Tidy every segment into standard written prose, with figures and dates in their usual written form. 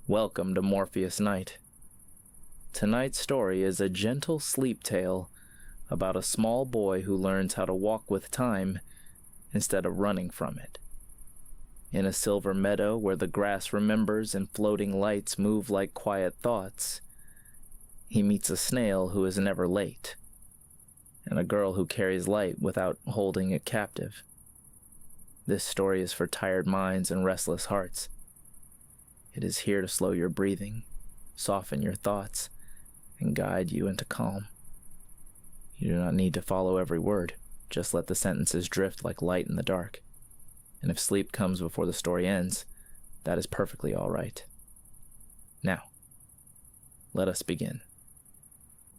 Welcome to Morpheus Night. Tonight's story is a gentle sleep tale about a small boy who learns how to walk with time instead of running from it. In a silver meadow where the grass remembers and floating lights move like quiet thoughts, he meets a snail who is never late, and a girl who carries light without holding it captive. This story is for tired minds and restless hearts. It is here to slow your breathing, soften your thoughts, and guide you into calm. You do not need to follow every word, just let the sentences drift like light in the dark. And if sleep comes before the story ends, that is perfectly all right. Now, let us begin.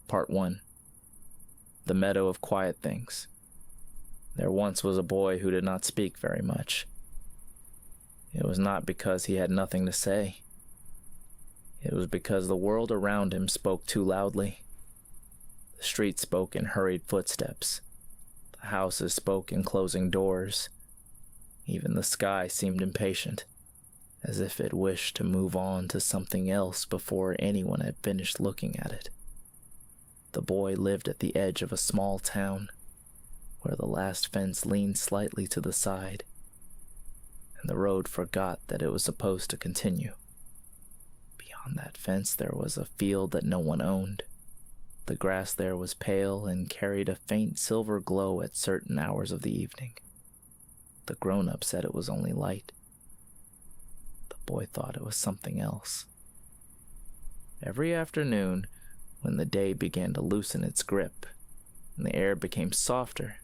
Part 1. The Meadow of Quiet Things. There once was a boy who did not speak very much. It was not because he had nothing to say. It was because the world around him spoke too loudly. The street spoke in hurried footsteps. The houses spoke in closing doors. Even the sky seemed impatient, as if it wished to move on to something else before anyone had finished looking at it. The boy lived at the edge of a small town, where the last fence leaned slightly to the side, and the road forgot that it was supposed to continue. Beyond that fence there was a field that no one owned. The grass there was pale and carried a faint silver glow at certain hours of the evening. The grown-up said it was only light. The boy thought it was something else. Every afternoon, when the day began to loosen its grip and the air became softer,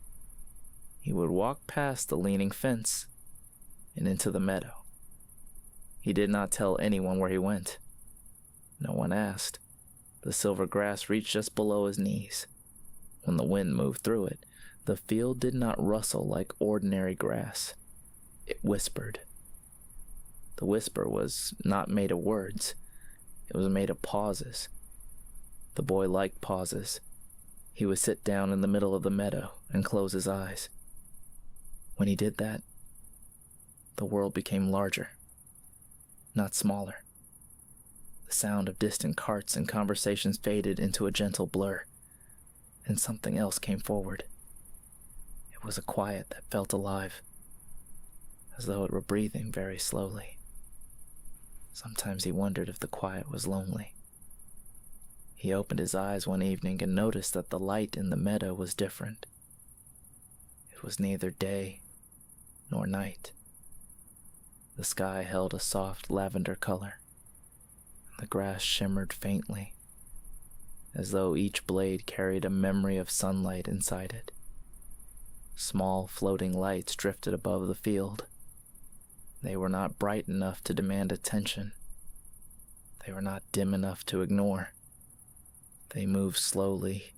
he would walk past the leaning fence and into the meadow. He did not tell anyone where he went. No one asked. The silver grass reached just below his knees. When the wind moved through it, the field did not rustle like ordinary grass. It whispered. The whisper was not made of words. It was made of pauses. The boy liked pauses. He would sit down in the middle of the meadow and close his eyes. When he did that, the world became larger, not smaller. The sound of distant carts and conversations faded into a gentle blur, and something else came forward. It was a quiet that felt alive, as though it were breathing very slowly. Sometimes he wondered if the quiet was lonely. He opened his eyes one evening and noticed that the light in the meadow was different. It was neither day nor night. The sky held a soft lavender color, and the grass shimmered faintly, as though each blade carried a memory of sunlight inside it. Small floating lights drifted above the field. They were not bright enough to demand attention. They were not dim enough to ignore. They moved slowly,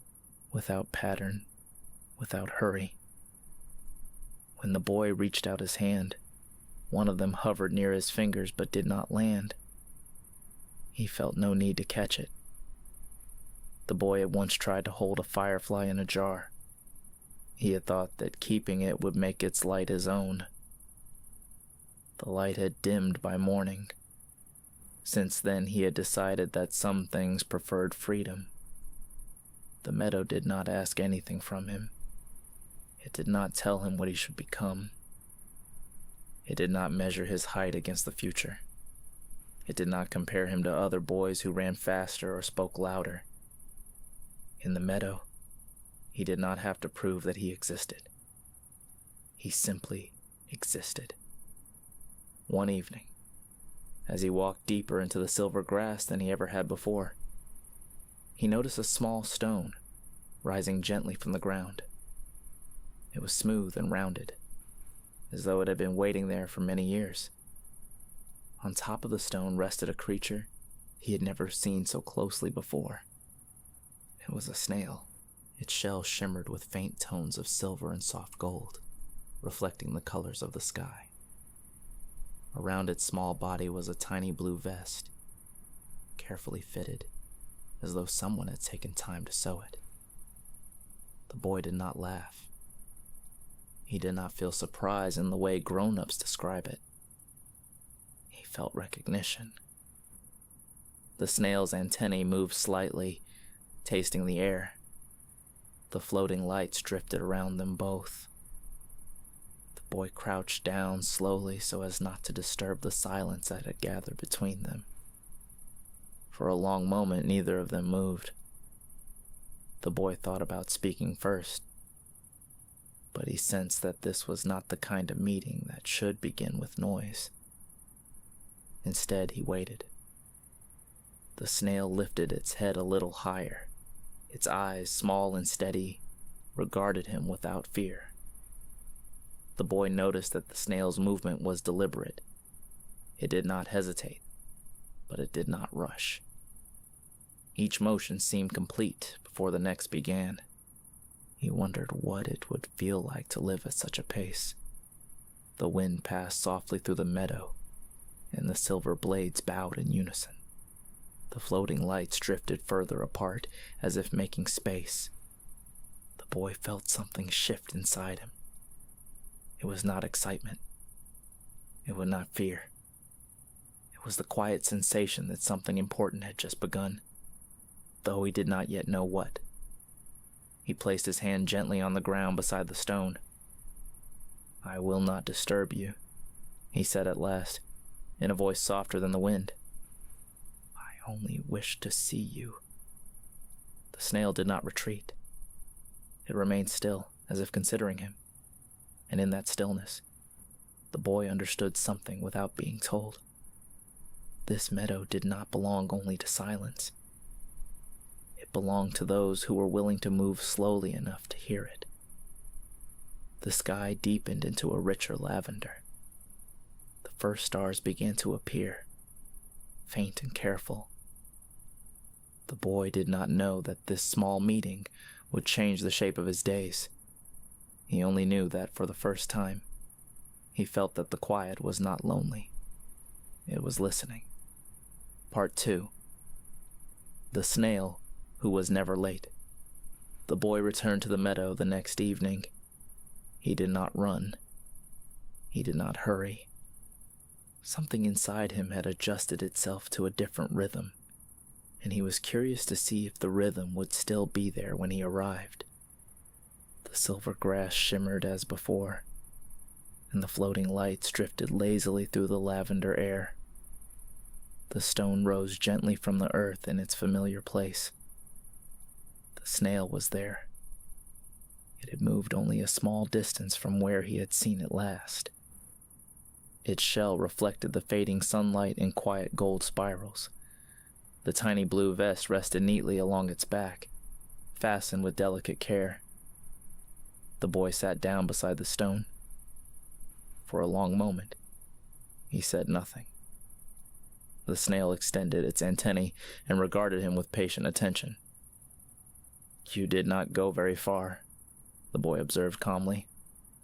without pattern, without hurry. When the boy reached out his hand, one of them hovered near his fingers but did not land. He felt no need to catch it. The boy had once tried to hold a firefly in a jar. He had thought that keeping it would make its light his own. The light had dimmed by morning. Since then he had decided that some things preferred freedom. The meadow did not ask anything from him. It did not tell him what he should become. It did not measure his height against the future. It did not compare him to other boys who ran faster or spoke louder. In the meadow, he did not have to prove that he existed. He simply existed. One evening, as he walked deeper into the silver grass than he ever had before, he noticed a small stone rising gently from the ground. It was smooth and rounded, as though it had been waiting there for many years. On top of the stone rested a creature he had never seen so closely before. It was a snail. Its shell shimmered with faint tones of silver and soft gold, reflecting the colors of the sky. Around its small body was a tiny blue vest, carefully fitted, as though someone had taken time to sew it. The boy did not laugh. He did not feel surprise in the way grown-ups describe it. He felt recognition. The snail's antennae moved slightly, tasting the air. The floating lights drifted around them both. The boy crouched down slowly so as not to disturb the silence that had gathered between them. For a long moment, neither of them moved. The boy thought about speaking first, but he sensed that this was not the kind of meeting that should begin with noise. Instead, he waited. The snail lifted its head a little higher. Its eyes, small and steady, regarded him without fear. The boy noticed that the snail's movement was deliberate. It did not hesitate, but it did not rush. Each motion seemed complete before the next began. He wondered what it would feel like to live at such a pace. The wind passed softly through the meadow, and the silver blades bowed in unison. The floating lights drifted further apart, as if making space. The boy felt something shift inside him. It was not excitement. It was not fear. It was the quiet sensation that something important had just begun, though he did not yet know what. He placed his hand gently on the ground beside the stone. "I will not disturb you," he said at last, in a voice softer than the wind. "I only wish to see you." The snail did not retreat. It remained still, as if considering him, and in that stillness, the boy understood something without being told. This meadow did not belong only to silence. It belonged to those who were willing to move slowly enough to hear it. The sky deepened into a richer lavender. The first stars began to appear, faint and careful. The boy did not know that this small meeting would change the shape of his days. He only knew that for the first time, he felt that the quiet was not lonely. It was listening. Part 2. The snail who was never late. The boy returned to the meadow the next evening. He did not run. He did not hurry. Something inside him had adjusted itself to a different rhythm, and he was curious to see if the rhythm would still be there when he arrived. The silver grass shimmered as before, and the floating lights drifted lazily through the lavender air. The stone rose gently from the earth in its familiar place. The snail was there. It had moved only a small distance from where he had seen it last. Its shell reflected the fading sunlight in quiet gold spirals. The tiny blue vest rested neatly along its back, fastened with delicate care. The boy sat down beside the stone. For a long moment, he said nothing. The snail extended its antennae and regarded him with patient attention. "You did not go very far," the boy observed calmly.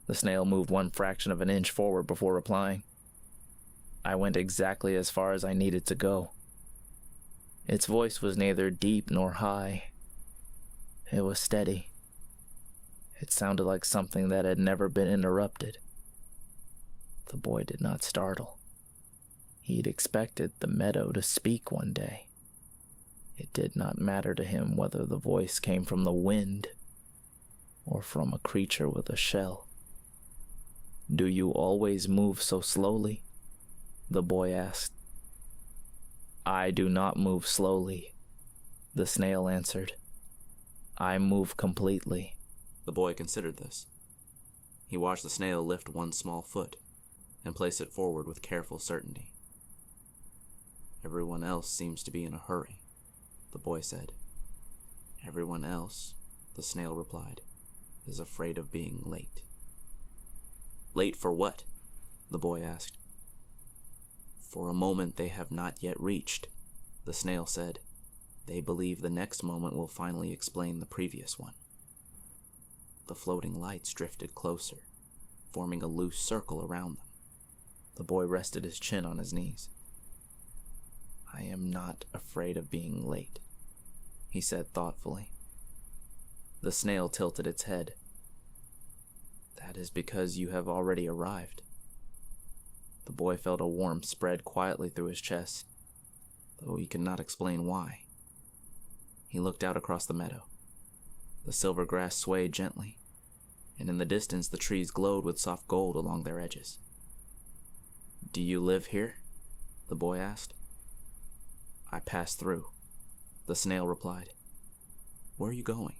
The snail moved one fraction of an inch forward before replying. "I went exactly as far as I needed to go." Its voice was neither deep nor high. It was steady. It sounded like something that had never been interrupted. The boy did not startle. He'd expected the meadow to speak one day. It did not matter to him whether the voice came from the wind or from a creature with a shell. "Do you always move so slowly?" the boy asked. "I do not move slowly," the snail answered. "I move completely." The boy considered this. He watched the snail lift one small foot and place it forward with careful certainty. "Everyone else seems to be in a hurry," the boy said. "Everyone else," the snail replied, "is afraid of being late." "Late for what?" the boy asked. "For a moment they have not yet reached," the snail said. "They believe the next moment will finally explain the previous one." The floating lights drifted closer, forming a loose circle around them. The boy rested his chin on his knees. "I am not afraid of being late," he said thoughtfully. The snail tilted its head. "That is because you have already arrived." The boy felt a warmth spread quietly through his chest. though he could not explain why. He looked out across the meadow. The silver grass swayed gently, and in the distance the trees glowed with soft gold along their edges. "Do you live here?" the boy asked. "I pass through," the snail replied. "Where are you going?"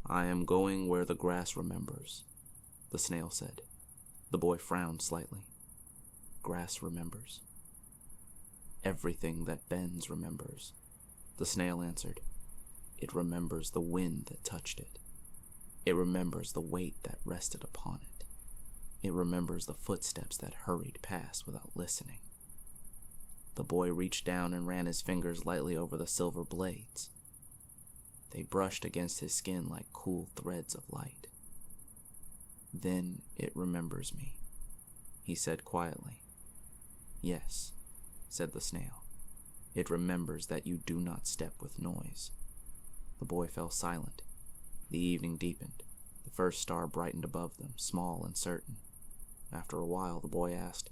"I am going where the grass remembers," the snail said. The boy frowned slightly. "Grass remembers?" "Everything that bends remembers," the snail answered. "It remembers the wind that touched it. It remembers the weight that rested upon it. It remembers the footsteps that hurried past without listening." The boy reached down and ran his fingers lightly over the silver blades. They brushed against his skin like cool threads of light. "Then it remembers me," he said quietly. "Yes," said the snail. "It remembers that you do not step with noise." The boy fell silent. The evening deepened. The first star brightened above them, small and certain. After a while, the boy asked,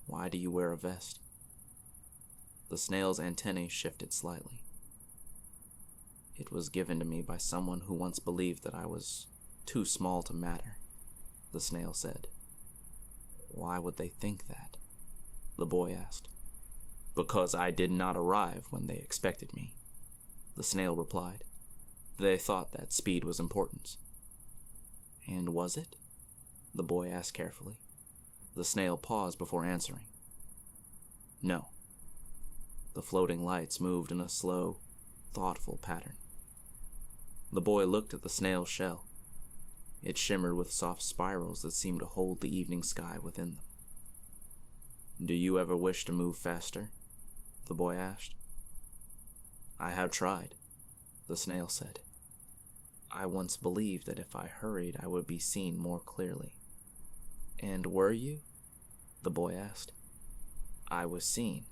"Why do you wear a vest?" The snail's antennae shifted slightly. "It was given to me by someone who once believed that I was too small to matter," the snail said. "Why would they think that?" the boy asked. "Because I did not arrive when they expected me," the snail replied. "They thought that speed was important." "And was it?" the boy asked carefully. The snail paused before answering. "No." The floating lights moved in a slow, thoughtful pattern. The boy looked at the snail's shell. It shimmered with soft spirals that seemed to hold the evening sky within them. "Do you ever wish to move faster?" the boy asked. "I have tried," the snail said. "I once believed that if I hurried I would be seen more clearly." "And were you?" the boy asked. "I was seen,"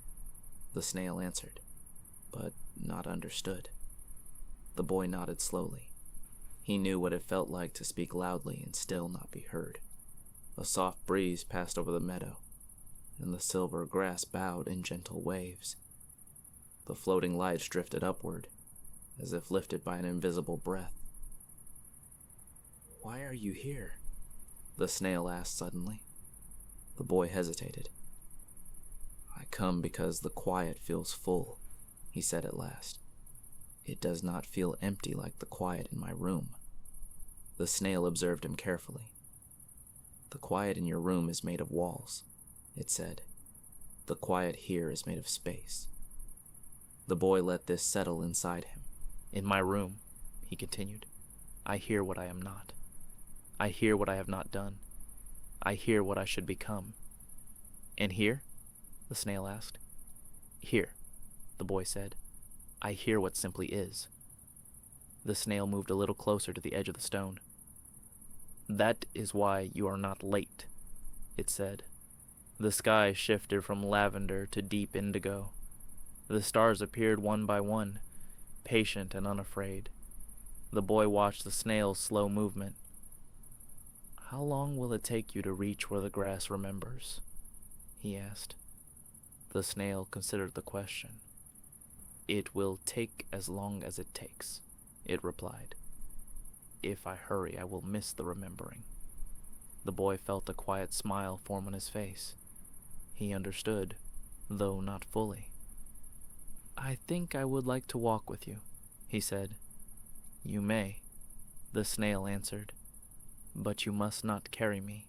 the snail answered, "but not understood." The boy nodded slowly. He knew what it felt like to speak loudly and still not be heard. A soft breeze passed over the meadow, and the silver grass bowed in gentle waves. The floating lights drifted upward, as if lifted by an invisible breath. "Why are you here?" the snail asked suddenly. The boy hesitated. "I come because the quiet feels full," he said at last. "It does not feel empty like the quiet in my room." The snail observed him carefully. "The quiet in your room is made of walls," it said. "The quiet here is made of space." The boy let this settle inside him. "In my room," he continued, "I hear what I am not. I hear what I have not done. I hear what I should become." "And here?" the snail asked. "Here," the boy said. "I hear what simply is." The snail moved a little closer to the edge of the stone. "That is why you are not late," it said. The sky shifted from lavender to deep indigo. The stars appeared one by one, patient and unafraid. The boy watched the snail's slow movement. "How long will it take you to reach where the grass remembers?" he asked. The snail considered the question. "It will take as long as it takes," it replied. "If I hurry, I will miss the remembering." The boy felt a quiet smile form on his face. He understood, though not fully. "I think I would like to walk with you," he said. "You may," the snail answered, "but you must not carry me."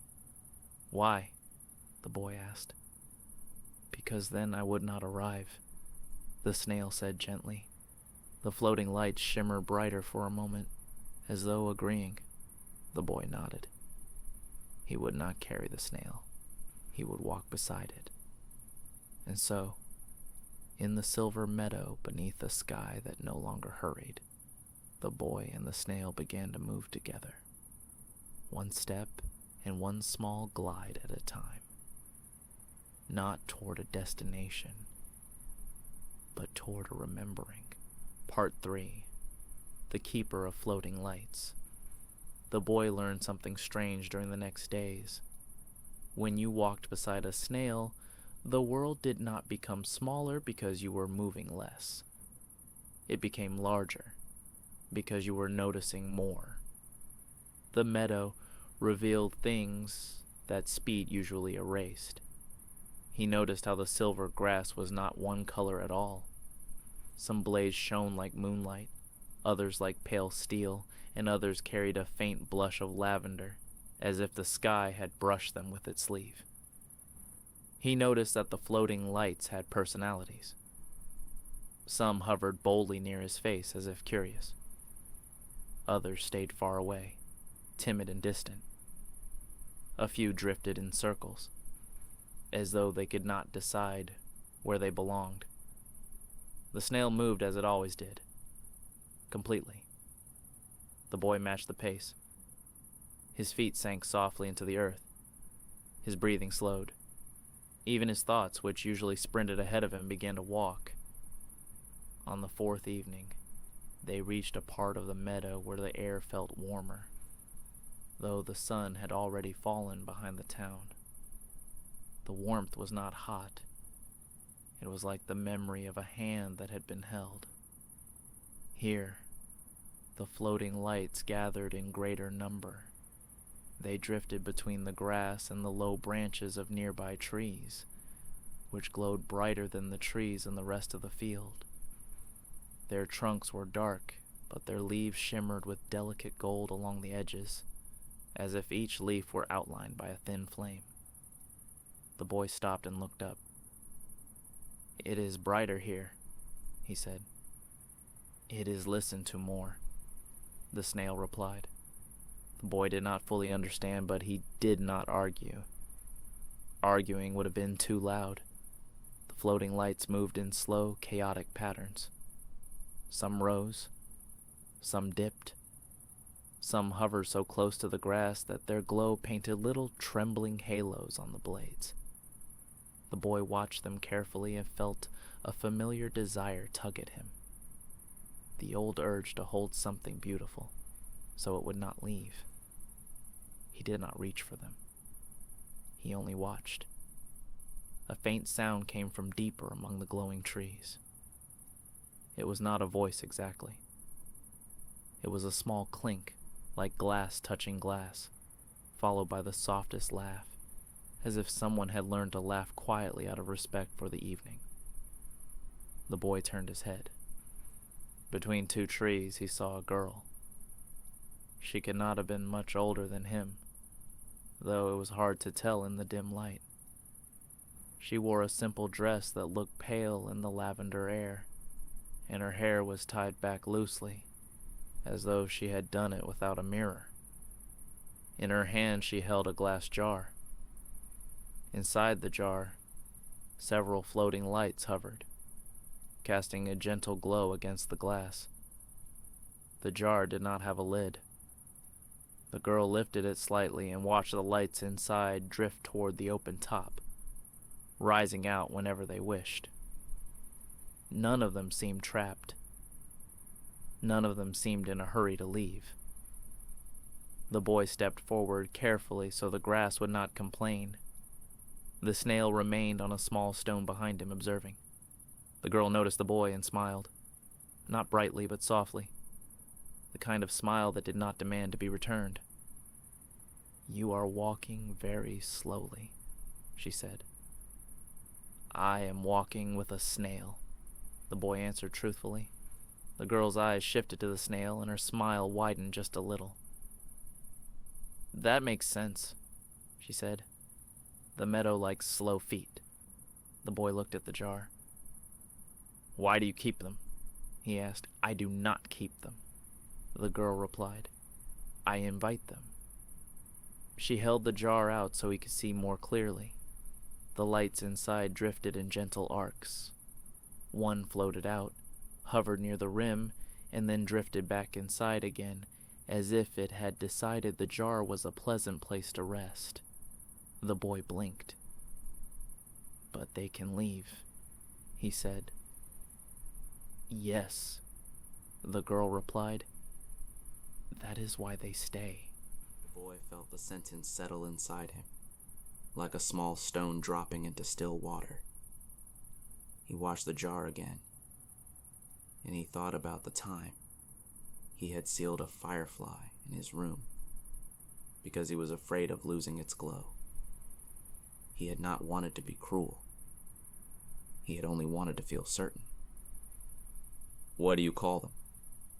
"Why?" the boy asked. "Because then I would not arrive," the snail said gently. The floating lights shimmered brighter for a moment, as though agreeing. The boy nodded. He would not carry the snail. He would walk beside it. And so, in the silver meadow beneath a sky that no longer hurried, the boy and the snail began to move together, one step and one small glide at a time, not toward a destination, but toward a remembering. Part 3. The Keeper of Floating Lights. The boy learned something strange during the next days. When you walked beside a snail, The world did not become smaller because you were moving less. It became larger because you were noticing more. The meadow revealed things that speed usually erased. He noticed how the silver grass was not one color at all. Some blades shone like moonlight, others like pale steel, and others carried a faint blush of lavender, as if the sky had brushed them with its sleeve. He noticed that the floating lights had personalities. Some hovered boldly near his face as if curious. Others stayed far away, timid and distant. A few drifted in circles, as though they could not decide where they belonged. The snail moved as it always did, completely. The boy matched the pace. His feet sank softly into the earth. His breathing slowed. Even his thoughts, which usually sprinted ahead of him, began to walk. On the fourth evening, they reached a part of the meadow where the air felt warmer, though the sun had already fallen behind the town. The warmth was not hot. It was like the memory of a hand that had been held. Here, the floating lights gathered in greater number. They drifted between the grass and the low branches of nearby trees, which glowed brighter than the trees in the rest of the field. Their trunks were dark, but their leaves shimmered with delicate gold along the edges, as if each leaf were outlined by a thin flame. The boy stopped and looked up. "It is brighter here," he said. "It is listened to more," the snail replied. The boy did not fully understand, but he did not argue. Arguing would have been too loud. The floating lights moved in slow, chaotic patterns. Some rose, some dipped, some hovered so close to the grass that their glow painted little trembling halos on the blades. The boy watched them carefully and felt a familiar desire tug at him. The old urge to hold something beautiful, so it would not leave. He did not reach for them. He only watched. A faint sound came from deeper among the glowing trees. It was not a voice exactly. It was a small clink, like glass touching glass, followed by the softest laugh, as if someone had learned to laugh quietly out of respect for the evening. The boy turned his head. Between two trees he saw a girl. She could not have been much older than him, though it was hard to tell in the dim light. She wore a simple dress that looked pale in the lavender air, and her hair was tied back loosely, as though she had done it without a mirror. In her hand she held a glass jar. Inside the jar, several floating lights hovered, casting a gentle glow against the glass. The jar did not have a lid. The girl lifted it slightly and watched the lights inside drift toward the open top, rising out whenever they wished. None of them seemed trapped. None of them seemed in a hurry to leave. The boy stepped forward carefully so the grass would not complain. The snail remained on a small stone behind him, observing. The girl noticed the boy and smiled, not brightly but softly, the kind of smile that did not demand to be returned. "You are walking very slowly," she said. "I am walking with a snail," the boy answered truthfully. The girl's eyes shifted to the snail, and her smile widened just a little. "That makes sense," she said. "The meadow likes slow feet." The boy looked at the jar. "Why do you keep them?" he asked. "I do not keep them," the girl replied. "I invite them." She held the jar out so he could see more clearly. The lights inside drifted in gentle arcs. One floated out, hovered near the rim, and then drifted back inside again, as if it had decided the jar was a pleasant place to rest. The boy blinked. "But they can leave," he said. "Yes," the girl replied. "That is why they stay." The boy felt the sentence settle inside him. like a small stone dropping into still water. He watched the jar again, and he thought about the time he had sealed a firefly in his room because he was afraid of losing its glow. He had not wanted to be cruel. He had only wanted to feel certain. "What do you call them?"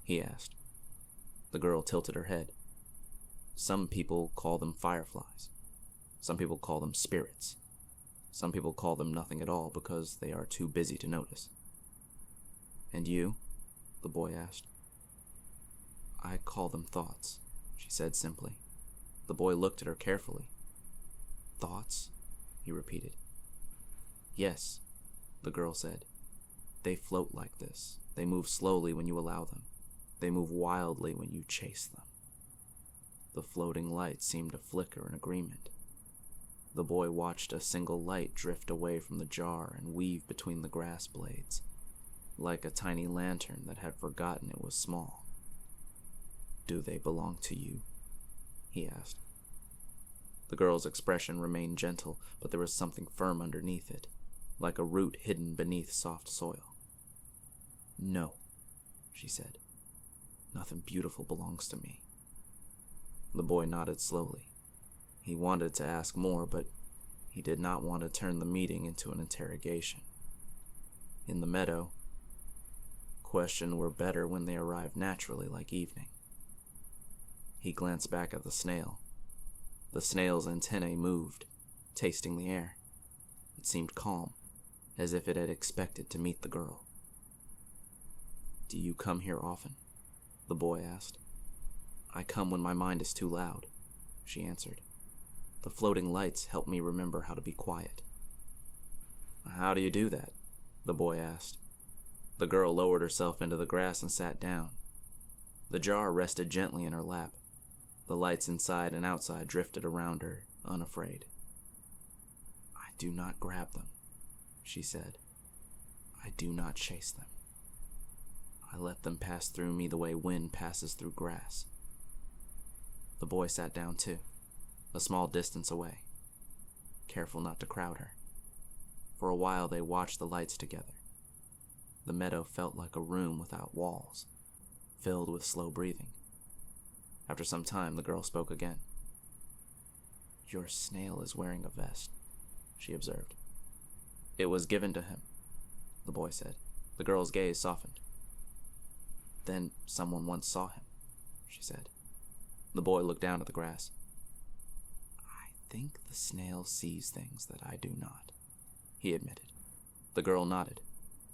he asked. The girl tilted her head. "Some people call them fireflies. Some people call them spirits. Some people call them nothing at all because they are too busy to notice." "And you?" the boy asked. "I call them thoughts," she said simply. The boy looked at her carefully. "Thoughts?" he repeated. "Yes," the girl said. "They float like this. They move slowly when you allow them. They move wildly when you chase them." The floating light seemed to flicker in agreement. The boy watched a single light drift away from the jar and weave between the grass blades, like a tiny lantern that had forgotten it was small. "Do they belong to you?" he asked. The girl's expression remained gentle, but there was something firm underneath it, like a root hidden beneath soft soil. "No," she said. "Nothing beautiful belongs to me." The boy nodded slowly. He wanted to ask more, but he did not want to turn the meeting into an interrogation. In the meadow, questions were better when they arrived naturally, like evening. He glanced back at the snail. The snail's antennae moved, tasting the air. It seemed calm, as if it had expected to meet the girl. "Do you come here often?" the boy asked. "I come when my mind is too loud," she answered. "The floating lights help me remember how to be quiet." "How do you do that?" the boy asked. The girl lowered herself into the grass and sat down. The jar rested gently in her lap. The lights inside and outside drifted around her, unafraid. "I do not grab them," she said. "I do not chase them. I let them pass through me the way wind passes through grass." The boy sat down too, a small distance away, careful not to crowd her. For a while they watched the lights together. The meadow felt like a room without walls, filled with slow breathing. After some time, the girl spoke again. "Your snail is wearing a vest," she observed. "It was given to him," the boy said. The girl's gaze softened. "Then someone once saw him," she said. The boy looked down at the grass. "I think the snail sees things that I do not," he admitted. The girl nodded.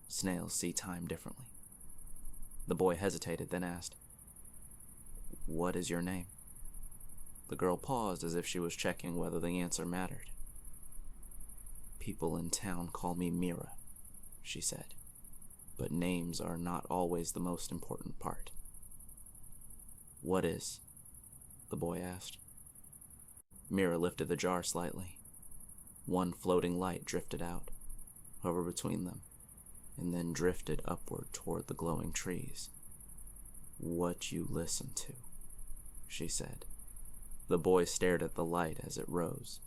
Snails see time differently. The boy hesitated, then asked, "What is your name?" The girl paused as if she was checking whether the answer mattered. "People in town call me Mira," she said, "but names are not always the most important part." "What is?" the boy asked. Mira lifted the jar slightly. One floating light drifted out, hovered between them, and then drifted upward toward the glowing trees. "What you listen to," she said. The boy stared at the light as it rose.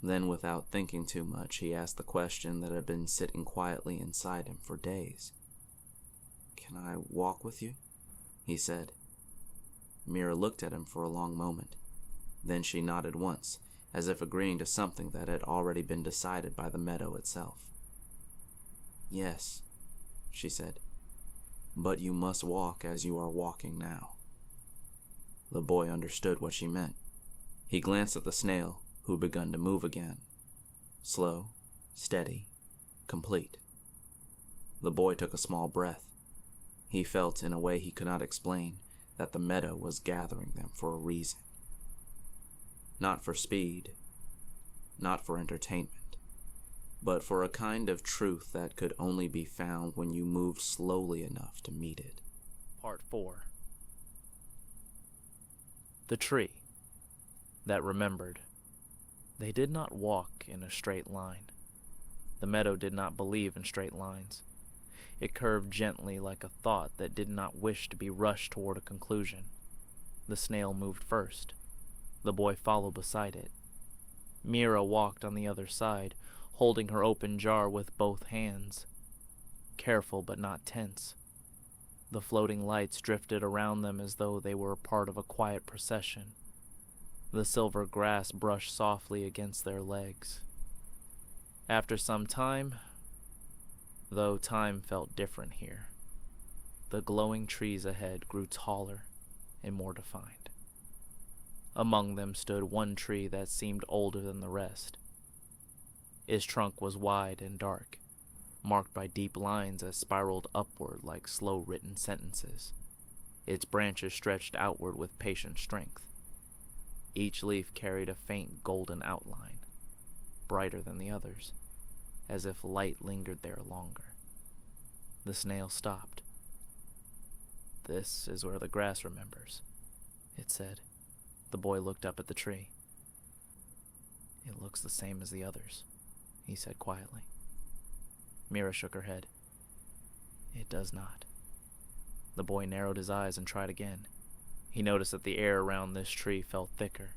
Then, without thinking too much, he asked the question that had been sitting quietly inside him for days. "Can I walk with you?" he said. Mira looked at him for a long moment. Then she nodded once, as if agreeing to something that had already been decided by the meadow itself. "Yes," she said, "but you must walk as you are walking now." The boy understood what she meant. He glanced at the snail, who had begun to move again. Slow, steady, complete. The boy took a small breath. He felt, in a way he could not explain, that the meadow was gathering them for a reason. Not for speed, not for entertainment, but for a kind of truth that could only be found when you moved slowly enough to meet it. Part 4. The tree that remembered. They did not walk in a straight line. The meadow did not believe in straight lines. It curved gently like a thought that did not wish to be rushed toward a conclusion. The snail moved first. The boy followed beside it. Mira walked on the other side, holding her open jar with both hands. Careful but not tense. The floating lights drifted around them as though they were part of a quiet procession. The silver grass brushed softly against their legs. After some time, though time felt different here, the glowing trees ahead grew taller and more defined. Among them stood one tree that seemed older than the rest. Its trunk was wide and dark, marked by deep lines that spiraled upward like slow-written sentences. Its branches stretched outward with patient strength. Each leaf carried a faint golden outline, brighter than the others, as if light lingered there longer. The snail stopped. "This is where the grass remembers," it said. The boy looked up at the tree. "It looks the same as the others," he said quietly. Mira shook her head. "It does not." The boy narrowed his eyes and tried again. He noticed that the air around this tree felt thicker,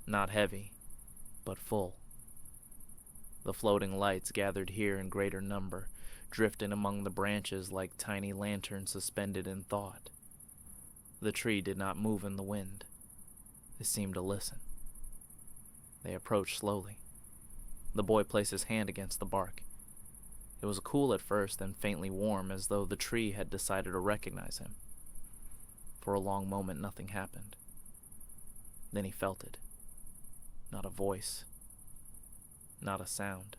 not heavy, but full. The floating lights gathered here in greater number, drifting among the branches like tiny lanterns suspended in thought. The tree did not move in the wind. It seemed to listen. They approached slowly. The boy placed his hand against the bark. It was cool at first, then faintly warm, as though the tree had decided to recognize him. For a long moment, nothing happened. Then he felt it. Not a voice. Not a sound.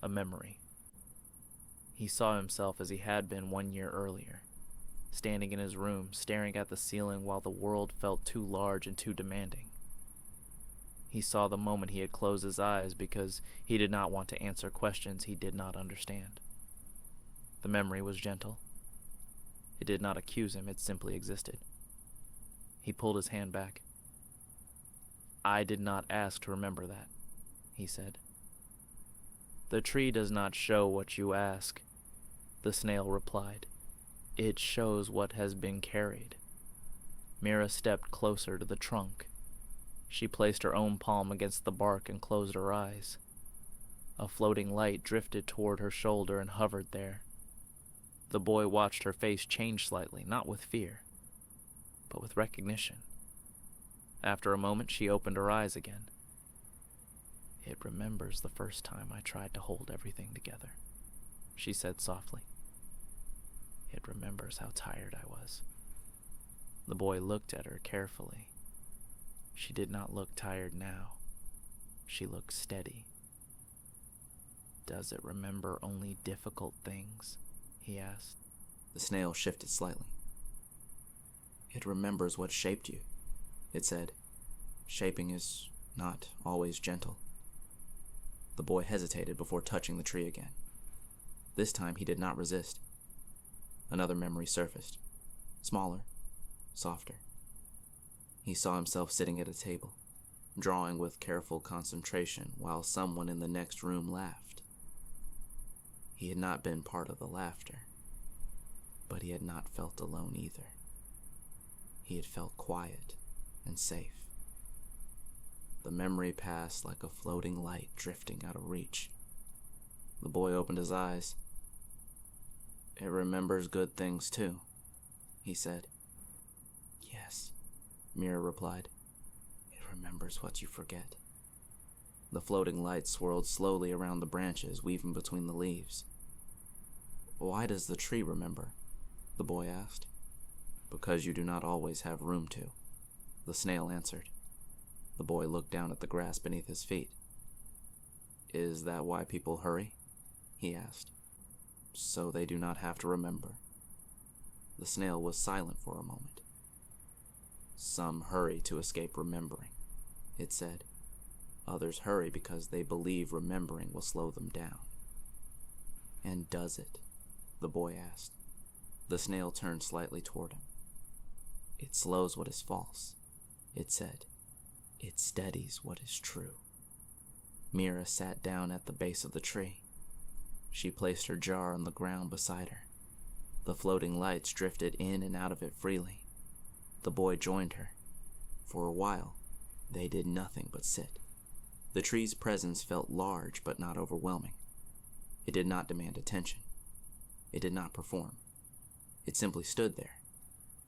A memory. He saw himself as he had been 1 year earlier, standing in his room, staring at the ceiling while the world felt too large and too demanding. He saw the moment he had closed his eyes because he did not want to answer questions he did not understand. The memory was gentle. It did not accuse him, it simply existed. He pulled his hand back. "I did not ask to remember that," he said. "The tree does not show what you ask," the snail replied. "It shows what has been carried." Mira stepped closer to the trunk. She placed her own palm against the bark and closed her eyes. A floating light drifted toward her shoulder and hovered there. The boy watched her face change slightly, not with fear, but with recognition. After a moment, she opened her eyes again. "It remembers the first time I tried to hold everything together," she said softly. "It remembers how tired I was." The boy looked at her carefully. She did not look tired now. She looked steady. "Does it remember only difficult things?" he asked. The snail shifted slightly. "It remembers what shaped you," it said. "Shaping is not always gentle." The boy hesitated before touching the tree again. This time he did not resist. Another memory surfaced. Smaller, softer. He saw himself sitting at a table, drawing with careful concentration while someone in the next room laughed. He had not been part of the laughter, but he had not felt alone either. He had felt quiet and safe. The memory passed like a floating light drifting out of reach. The boy opened his eyes. "It remembers good things too," he said. "Yes," Mira replied. "It remembers what you forget." The floating light swirled slowly around the branches, weaving between the leaves. "Why does the tree remember?" the boy asked. "Because you do not always have room to," the snail answered. The boy looked down at the grass beneath his feet. "Is that why people hurry?" he asked. "So they do not have to remember." The snail was silent for a moment. "Some hurry to escape remembering," it said. "Others hurry because they believe remembering will slow them down." "And does it?" the boy asked. The snail turned slightly toward him. "It slows what is false," it said. "It steadies what is true." Mira sat down at the base of the tree. She placed her jar on the ground beside her. The floating lights drifted in and out of it freely. The boy joined her. For a while, they did nothing but sit, The tree's presence felt large but not overwhelming. It did not demand attention. It did not perform. It simply stood there,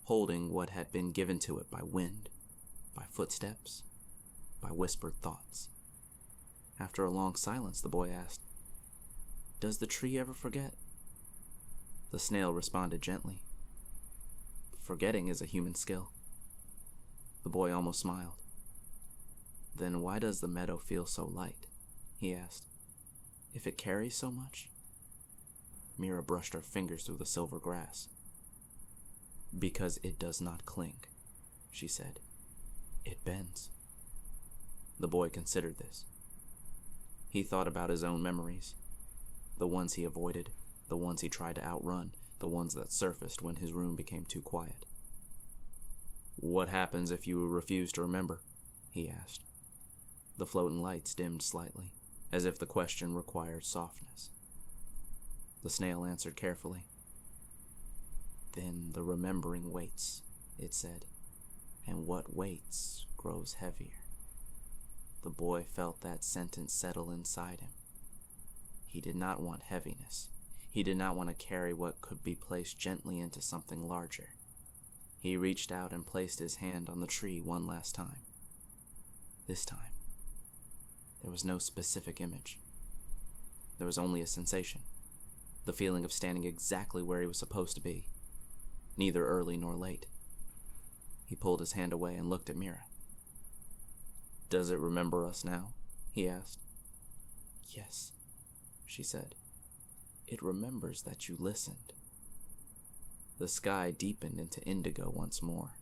holding what had been given to it by wind, by footsteps, by whispered thoughts. After a long silence, the boy asked, "Does the tree ever forget?" The snail responded gently, "Forgetting is a human skill." The boy almost smiled. "Then why does the meadow feel so light?" he asked. "If it carries so much?" Mira brushed her fingers through the silver grass. "Because it does not cling," she said. "It bends." The boy considered this. He thought about his own memories, the ones he avoided, the ones he tried to outrun, the ones that surfaced when his room became too quiet. "What happens if you refuse to remember?" he asked. The floating lights dimmed slightly, as if the question required softness. The snail answered carefully. "Then the remembering waits," it said, "and what waits grows heavier." The boy felt that sentence settle inside him. He did not want heaviness. He did not want to carry what could be placed gently into something larger. He reached out and placed his hand on the tree one last time. This time, there was no specific image. There was only a sensation, the feeling of standing exactly where he was supposed to be, neither early nor late. He pulled his hand away and looked at Mira. "Does it remember us now?" he asked. "Yes," she said. "It remembers that you listened." The sky deepened into indigo once more.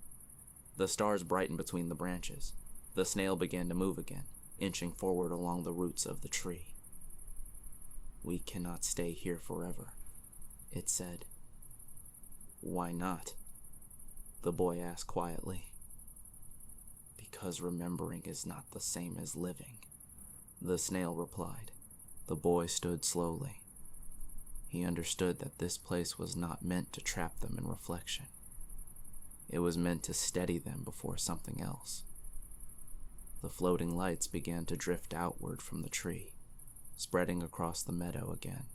The stars brightened between the branches. The snail began to move again, inching forward along the roots of the tree. "We cannot stay here forever," it said. "Why not?" the boy asked quietly. "Because remembering is not the same as living," the snail replied. The boy stood slowly. He understood that this place was not meant to trap them in reflection. It was meant to steady them before something else. The floating lights began to drift outward from the tree, spreading across the meadow again.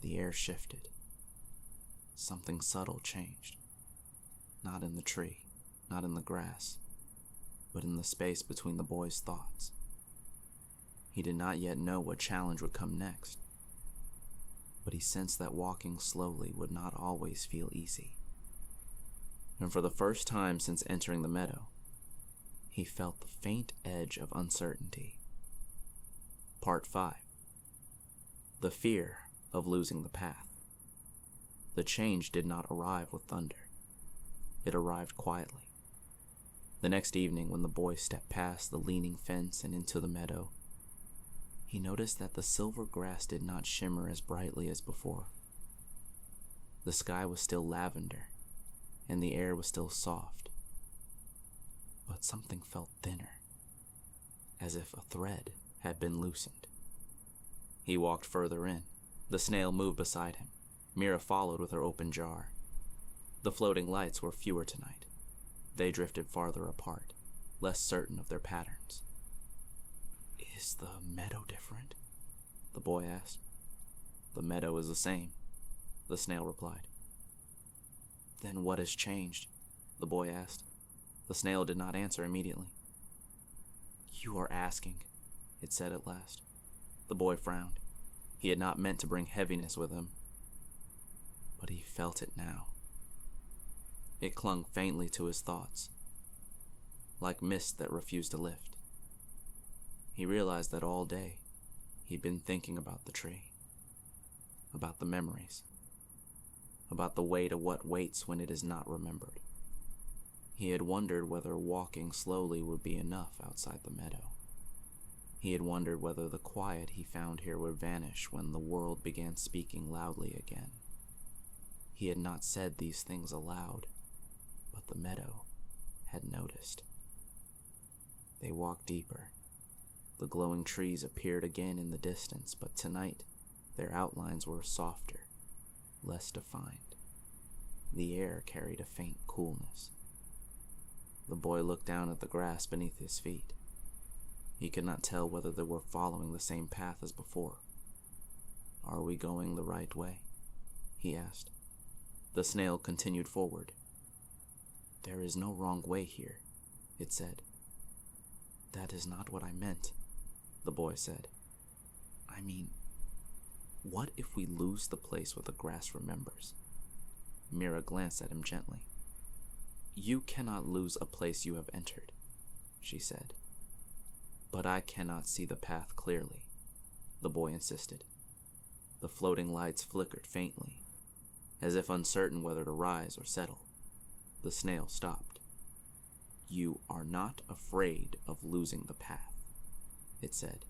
The air shifted. Something subtle changed. Not in the tree, not in the grass, but in the space between the boy's thoughts. He did not yet know what challenge would come next, but he sensed that walking slowly would not always feel easy. And for the first time since entering the meadow, he felt the faint edge of uncertainty. Part 5. The fear of losing the path. The change did not arrive with thunder. It arrived quietly. The next evening, when the boy stepped past the leaning fence and into the meadow, he noticed that the silver grass did not shimmer as brightly as before. The sky was still lavender, and the air was still soft. But something felt thinner, as if a thread had been loosened. He walked further in. The snail moved beside him. Mira followed with her open jar. The floating lights were fewer tonight. They drifted farther apart, less certain of their patterns. "Is the meadow different?" the boy asked. "The meadow is the same," the snail replied. "Then what has changed?" the boy asked. The snail did not answer immediately. "You are asking," it said at last. The boy frowned. He had not meant to bring heaviness with him, but he felt it now. It clung faintly to his thoughts, like mist that refused to lift. He realized that all day he'd been thinking about the tree, about the memories, about the weight of what waits when it is not remembered. He had wondered whether walking slowly would be enough outside the meadow. He had wondered whether the quiet he found here would vanish when the world began speaking loudly again. He had not said these things aloud, but the meadow had noticed. They walked deeper. The glowing trees appeared again in the distance, but tonight their outlines were softer, less defined. The air carried a faint coolness. The boy looked down at the grass beneath his feet. He could not tell whether they were following the same path as before. "Are we going the right way?" he asked. The snail continued forward. "There is no wrong way here," it said. "That is not what I meant," the boy said. "I mean, what if we lose the place where the grass remembers?" Mira glanced at him gently. "You cannot lose a place you have entered," she said. "But I cannot see the path clearly," the boy insisted. The floating lights flickered faintly, as if uncertain whether to rise or settle. The snail stopped. "You are not afraid of losing the path," it said.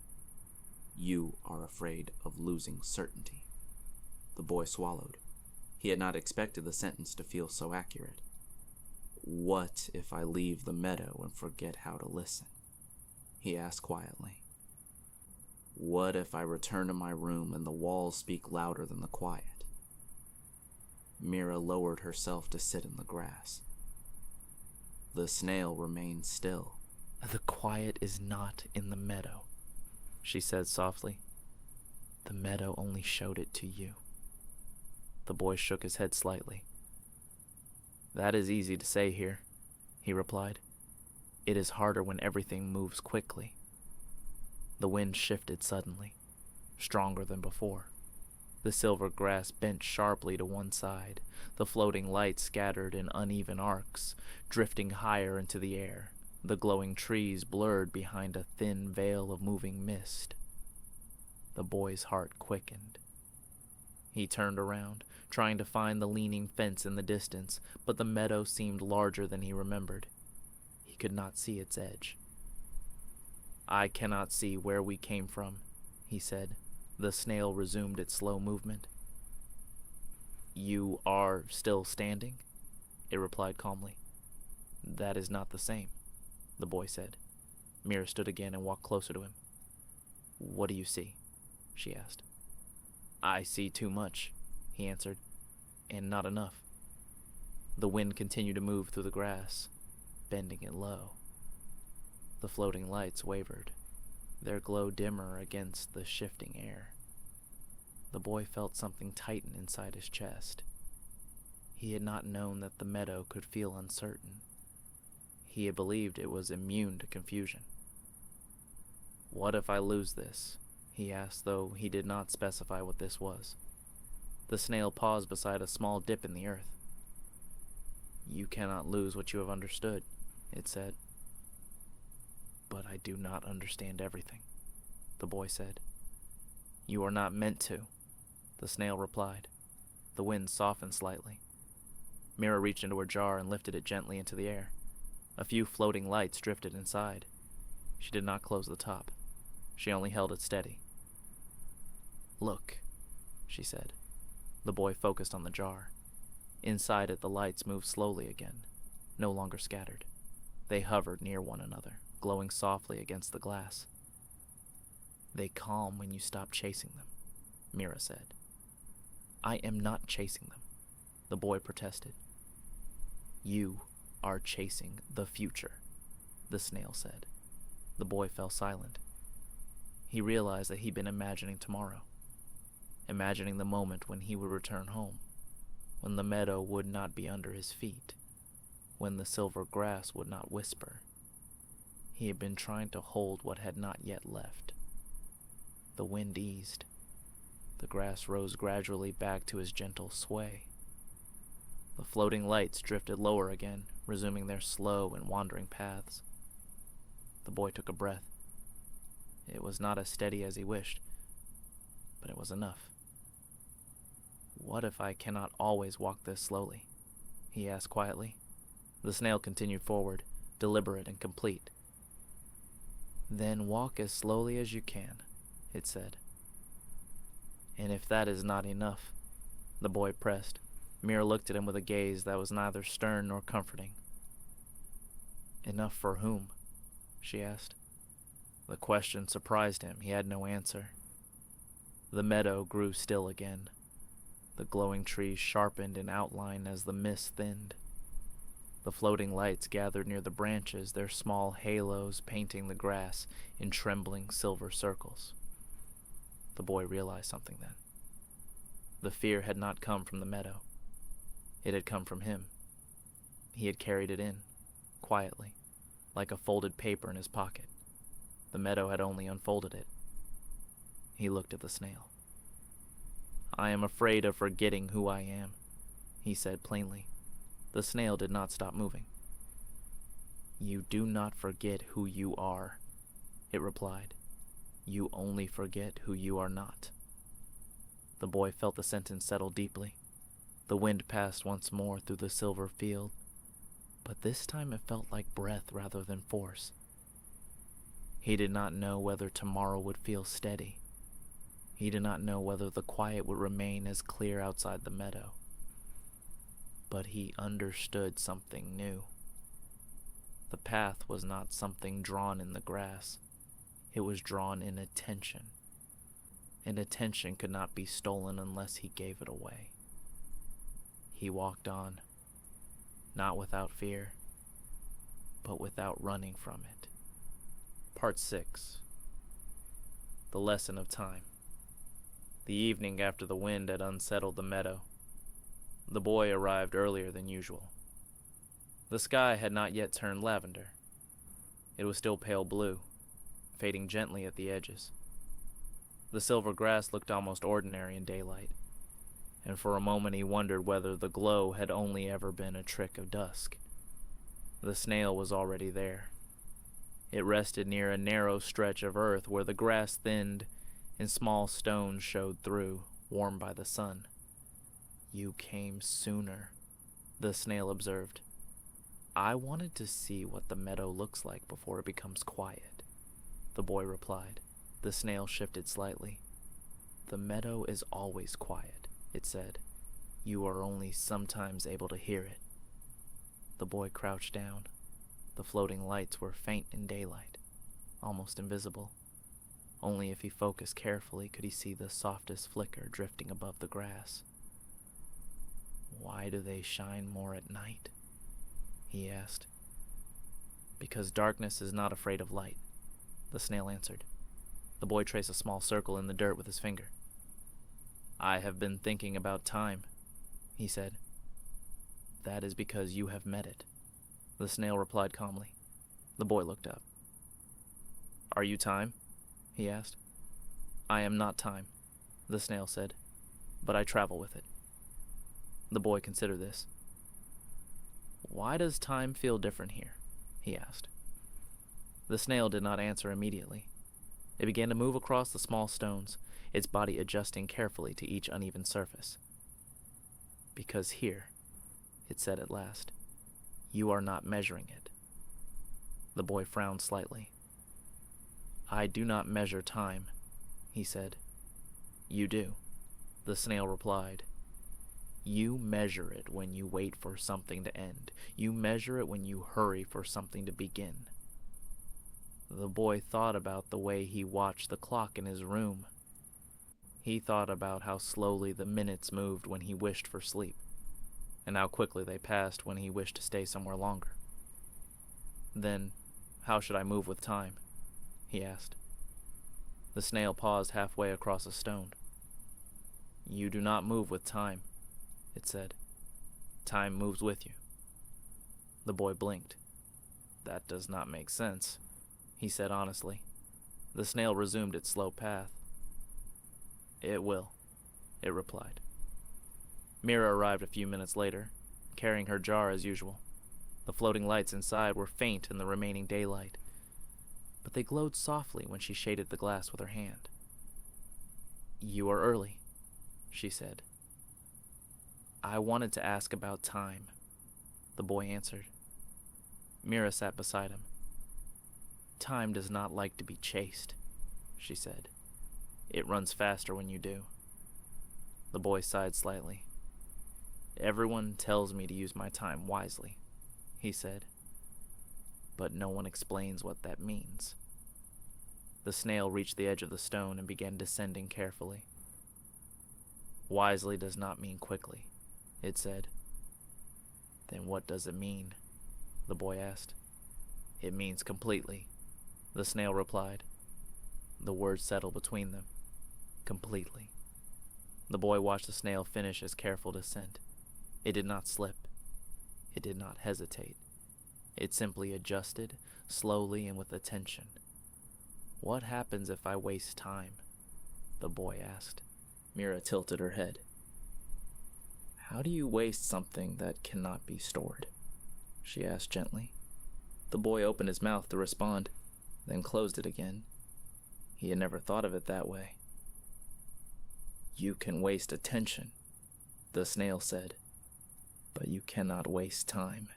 "You are afraid of losing certainty." The boy swallowed. He had not expected the sentence to feel so accurate. "What if I leave the meadow and forget how to listen?" he asked quietly. "What if I return to my room and the walls speak louder than the quiet?" Mira lowered herself to sit in the grass. The snail remained still. "The quiet is not in the meadow," she said softly. "The meadow only showed it to you." The boy shook his head slightly. "That is easy to say here," he replied. "It is harder when everything moves quickly." The wind shifted suddenly, stronger than before. The silver grass bent sharply to one side. The floating lights scattered in uneven arcs, drifting higher into the air. The glowing trees blurred behind a thin veil of moving mist. The boy's heart quickened. He turned around, trying to find the leaning fence in the distance, but the meadow seemed larger than he remembered. He could not see its edge. "I cannot see where we came from," he said. The snail resumed its slow movement. "You are still standing?" it replied calmly. "That is not the same," the boy said. Mira stood again and walked closer to him. "What do you see?" she asked. "I see too much," he answered, "and not enough." The wind continued to move through the grass, bending it low. The floating lights wavered, their glow dimmer against the shifting air. The boy felt something tighten inside his chest. He had not known that the meadow could feel uncertain. He had believed it was immune to confusion. "What if I lose this?" he asked, though he did not specify what this was. The snail paused beside a small dip in the earth. "You cannot lose what you have understood," it said. "But I do not understand everything," the boy said. "You are not meant to," the snail replied. The wind softened slightly. Mira reached into her jar and lifted it gently into the air. A few floating lights drifted inside. She did not close the top. She only held it steady. "Look," she said. The boy focused on the jar. Inside it, the lights moved slowly again, no longer scattered. They hovered near one another, glowing softly against the glass. "They calm when you stop chasing them," Mira said. "I am not chasing them," the boy protested. "You are chasing the future," the snail said. The boy fell silent. He realized that he'd been imagining tomorrow, imagining the moment when he would return home, when the meadow would not be under his feet, when the silver grass would not whisper. He had been trying to hold what had not yet left. The wind eased. The grass rose gradually back to his gentle sway. The floating lights drifted lower again, resuming their slow and wandering paths. The boy took a breath. It was not as steady as he wished, but it was enough. "What if I cannot always walk this slowly?" he asked quietly. The snail continued forward, deliberate and complete. "Then walk as slowly as you can," it said. "And if that is not enough," the boy pressed. Mira looked at him with a gaze that was neither stern nor comforting. "Enough for whom?" she asked. The question surprised him. He had no answer. The meadow grew still again. The glowing trees sharpened in outline as the mist thinned. The floating lights gathered near the branches, their small halos painting the grass in trembling silver circles. The boy realized something then. The fear had not come from the meadow. It had come from him. He had carried it in, quietly, like a folded paper in his pocket. The meadow had only unfolded it. He looked at the snail. "I am afraid of forgetting who I am," he said plainly. The snail did not stop moving. "You do not forget who you are," it replied. "You only forget who you are not." The boy felt the sentence settle deeply. The wind passed once more through the silver field, but this time it felt like breath rather than force. He did not know whether tomorrow would feel steady. He did not know whether the quiet would remain as clear outside the meadow. But he understood something new. The path was not something drawn in the grass. It was drawn in attention. And attention could not be stolen unless he gave it away. He walked on, not without fear, but without running from it. Part 6. The Lesson of Time. The evening after the wind had unsettled the meadow, the boy arrived earlier than usual. The sky had not yet turned lavender. It was still pale blue, fading gently at the edges. The silver grass looked almost ordinary in daylight, and for a moment he wondered whether the glow had only ever been a trick of dusk. The snail was already there. It rested near a narrow stretch of earth where the grass thinned and small stones showed through, warmed by the sun. "You came sooner," the snail observed. "I wanted to see what the meadow looks like before it becomes quiet," the boy replied. The snail shifted slightly. "The meadow is always quiet," it said. "You are only sometimes able to hear it." The boy crouched down. The floating lights were faint in daylight, almost invisible. Only if he focused carefully could he see the softest flicker drifting above the grass. "Why do they shine more at night?" he asked. "Because darkness is not afraid of light," the snail answered. The boy traced a small circle in the dirt with his finger. "I have been thinking about time," he said. "That is because you have met it," the snail replied calmly. The boy looked up. "Are you time?" he asked. "I am not time," the snail said, "but I travel with it." The boy considered this. "Why does time feel different here?" he asked. The snail did not answer immediately. It began to move across the small stones, its body adjusting carefully to each uneven surface. "Because here," it said at last, "you are not measuring it." The boy frowned slightly. "I do not measure time," he said. "You do," the snail replied. "You measure it when you wait for something to end. You measure it when you hurry for something to begin." The boy thought about the way he watched the clock in his room. He thought about how slowly the minutes moved when he wished for sleep, and how quickly they passed when he wished to stay somewhere longer. "Then, how should I move with time?" he asked. The snail paused halfway across a stone. "You do not move with time," it said. "Time moves with you." The boy blinked. "That does not make sense," he said honestly. The snail resumed its slow path. "It will," it replied. Mira arrived a few minutes later, carrying her jar as usual. The floating lights inside were faint in the remaining daylight, but they glowed softly when she shaded the glass with her hand. "You are early," she said. "I wanted to ask about time," the boy answered. Mira sat beside him. "Time does not like to be chased," she said. "It runs faster when you do." The boy sighed slightly. "Everyone tells me to use my time wisely," he said. "But no one explains what that means." The snail reached the edge of the stone and began descending carefully. "Wisely does not mean quickly," it said. "Then what does it mean?" the boy asked. It means completely, the snail replied. The words settled between them. Completely. The boy watched the snail finish his careful descent. It did not slip. It did not hesitate. It simply adjusted, slowly and with attention. What happens if I waste time? The boy asked. Mira tilted her head. How do you waste something that cannot be stored? She asked gently. The boy opened his mouth to respond, then closed it again. He had never thought of it that way. You can waste attention, the snail said, but you cannot waste time.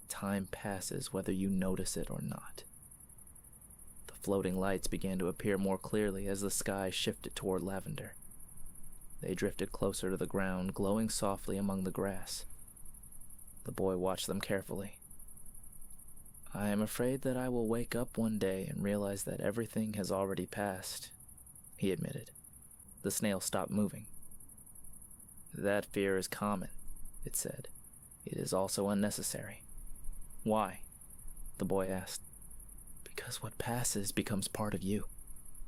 Time passes whether you notice it or not. The floating lights began to appear more clearly as the sky shifted toward lavender. They drifted closer to the ground, glowing softly among the grass. The boy watched them carefully. I am afraid that I will wake up one day and realize that everything has already passed, he admitted. The snail stopped moving. That fear is common, it said. It is also unnecessary. Why? The boy asked. Because what passes becomes part of you,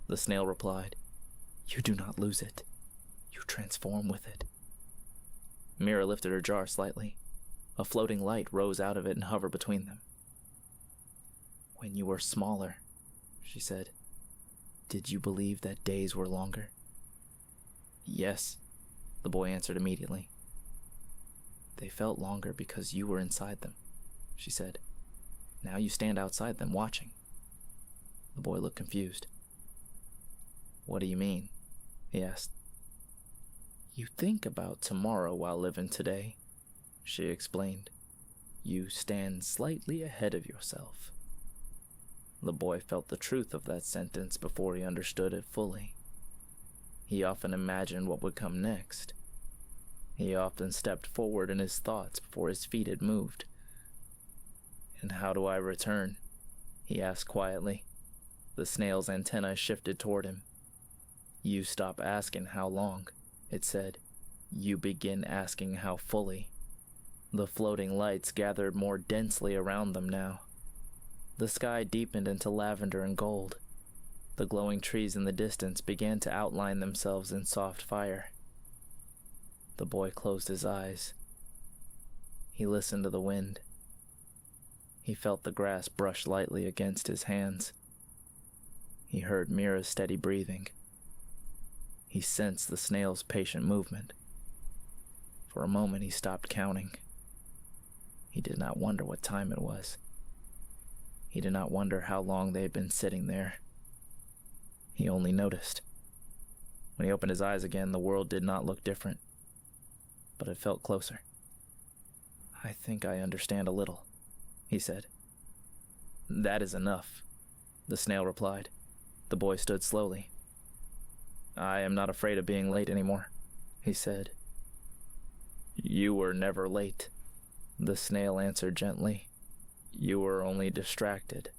the snail replied. You do not lose it. You transform with it. Mira lifted her jar slightly. A floating light rose out of it and hovered between them. When you were smaller, she said, did you believe that days were longer? Yes, the boy answered immediately. They felt longer because you were inside them, she said. Now you stand outside them watching. The boy looked confused. What do you mean? He asked. You think about tomorrow while living today, she explained. You stand slightly ahead of yourself. The boy felt the truth of that sentence before he understood it fully. He often imagined what would come next. He often stepped forward in his thoughts before his feet had moved. And how do I return? He asked quietly. The snail's antennae shifted toward him. You stop asking how long, it said. You begin asking how fully. The floating lights gathered more densely around them now. The sky deepened into lavender and gold. The glowing trees in the distance began to outline themselves in soft fire. The boy closed his eyes. He listened to the wind. He felt the grass brush lightly against his hands. He heard Mira's steady breathing. He sensed the snail's patient movement. For a moment he stopped counting. He did not wonder what time it was. He did not wonder how long they had been sitting there. He only noticed. When he opened his eyes again, the world did not look different, but it felt closer. I think I understand a little, he said. That is enough, the snail replied. The boy stood slowly. I am not afraid of being late anymore, he said. You were never late, the snail answered gently. You were only distracted.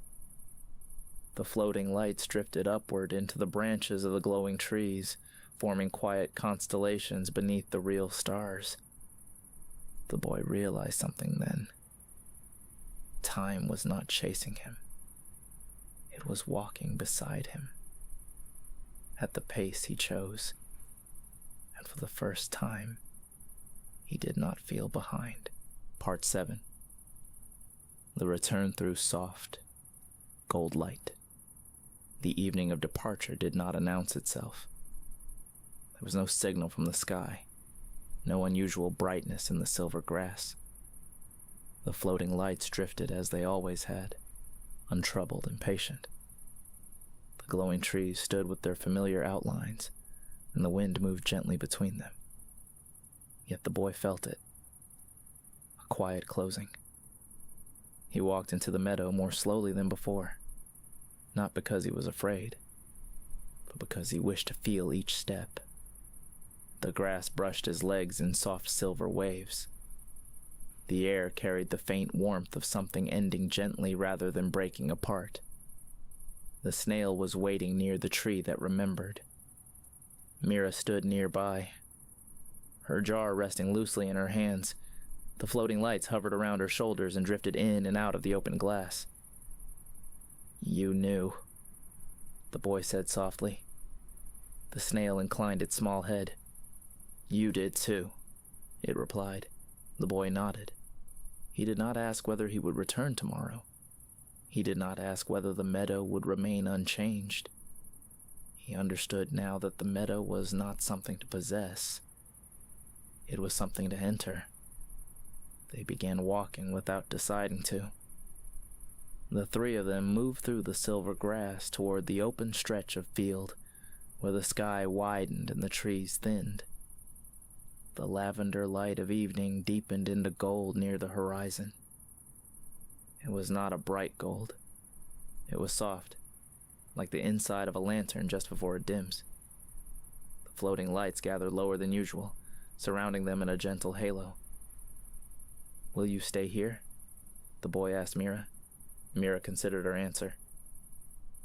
The floating lights drifted upward into the branches of the glowing trees, forming quiet constellations beneath the real stars. The boy realized something then. Time was not chasing him. It was walking beside him. At the pace he chose. And for the first time, he did not feel behind. Part 7. The return through soft, gold light. The evening of departure did not announce itself. There was no signal from the sky, no unusual brightness in the silver grass. The floating lights drifted as they always had, untroubled and patient. The glowing trees stood with their familiar outlines, and the wind moved gently between them. Yet the boy felt it, a quiet closing. He walked into the meadow more slowly than before, not because he was afraid, but because he wished to feel each step. The grass brushed his legs in soft silver waves. The air carried the faint warmth of something ending gently rather than breaking apart. The snail was waiting near the tree that remembered. Mira stood nearby, her jar resting loosely in her hands, The floating lights hovered around her shoulders and drifted in and out of the open glass. "You knew," the boy said softly. The snail inclined its small head. "You did too," it replied. The boy nodded. He did not ask whether he would return tomorrow. He did not ask whether the meadow would remain unchanged. He understood now that the meadow was not something to possess. It was something to enter. They began walking without deciding to. The three of them moved through the silver grass toward the open stretch of field where the sky widened and the trees thinned. The lavender light of evening deepened into gold near the horizon. It was not a bright gold. It was soft, like the inside of a lantern just before it dims. The floating lights gathered lower than usual, surrounding them in a gentle halo. "Will you stay here?" the boy asked Mira. Mira considered her answer.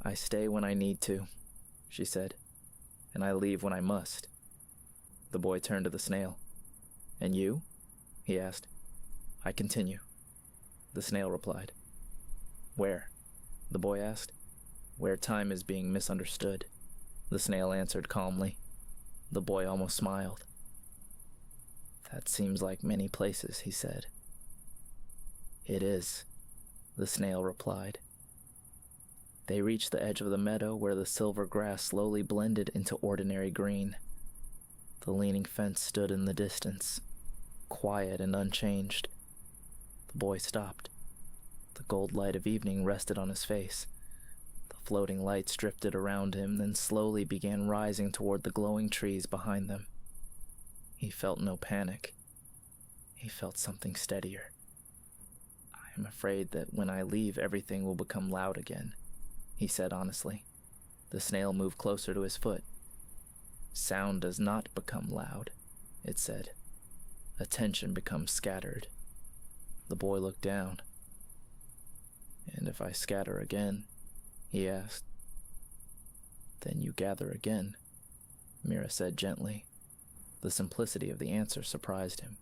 "I stay when I need to," she said, "and I leave when I must." The boy turned to the snail. "And you?" he asked. "I continue," the snail replied. "Where?" the boy asked. "Where time is being misunderstood," the snail answered calmly. The boy almost smiled. "That seems like many places," he said. "It is," the snail replied. They reached the edge of the meadow where the silver grass slowly blended into ordinary green. The leaning fence stood in the distance, quiet and unchanged. The boy stopped. The gold light of evening rested on his face. The floating lights drifted around him, then slowly began rising toward the glowing trees behind them. He felt no panic. He felt something steadier. "I'm afraid that when I leave, everything will become loud again," he said honestly. The snail moved closer to his foot. "Sound does not become loud," it said. "Attention becomes scattered." The boy looked down. "And if I scatter again?" he asked. "Then you gather again," Mira said gently. The simplicity of the answer surprised him.